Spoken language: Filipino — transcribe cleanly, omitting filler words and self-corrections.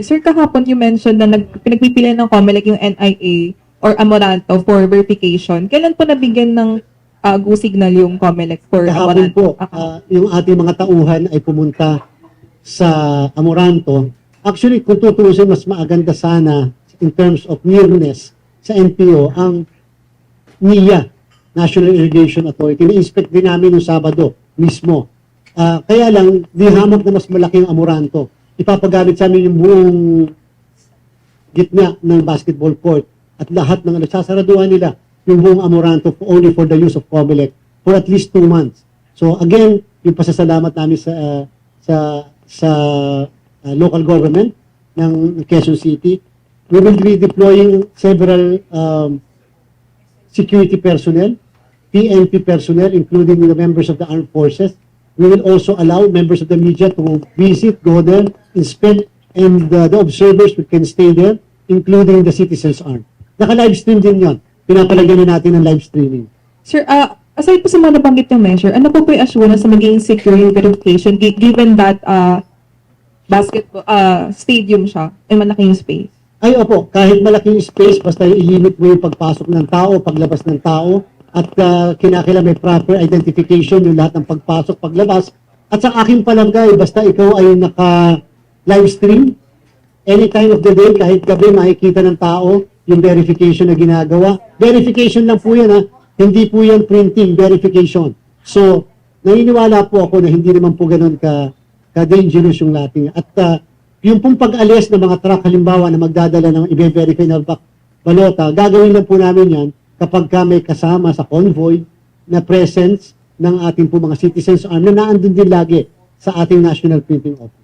Sir, kahapon you mentioned na pinagpipilian ng COMELEC yung NIA or Amoranto for verification. Kailan po nabigyan ng go signal yung COMELEC for Kahapon Amoranto? po, yung ating mga tauhan ay pumunta sa Amoranto. Actually, kung tutuusin, mas maaganda sana in terms of nearness sa NPO ang NIA, National Irrigation Authority. Na-inspect din namin noong Sabado mismo. Kaya lang, di hamak na mas malaki yung Amoranto. Ipapagamit sa amin yung buong gitna ng basketball court at lahat ng sasaraduhan nila yung buong Amoranto only for the use of COMELEC for at least 2 months. So again, yung pasasalamat namin sa local government ng Quezon City. We will be deploying several security personnel, PNP personnel, including the members of the armed forces. We will also allow members of the media to visit, go there, inspect, and the observers can stay there, including the citizens' arm. Naka-livestream din yon. Pinapalagyan na natin ng live streaming. Sir, aside po sa mga nabanggit yung measure, ano po yung assurance na magiging secure yung verification given that basketball stadium siya and malaking space? Ay, opo, kahit malaking space, basta i-limit mo yung pagpasok ng tao, paglabas ng tao, at kinakailangan may proper identification yung lahat ng pagpasok, paglabas. At sa aking palagay, basta ikaw ay naka-live stream, any time of the day, kahit gabi, makikita ng tao yung verification na ginagawa. Verification lang po yan, ha? Hindi po yan printing, verification. So, naniniwala po ako na hindi naman po ganun ka-dangerous yung lating. At yung pong pag-alis ng mga truck, halimbawa, na magdadala ng i-verify na balota, gagawin lang po namin yan kapag may kasama sa convoy na presence ng ating po mga citizens arm na naandun din lagi sa ating National Printing Office.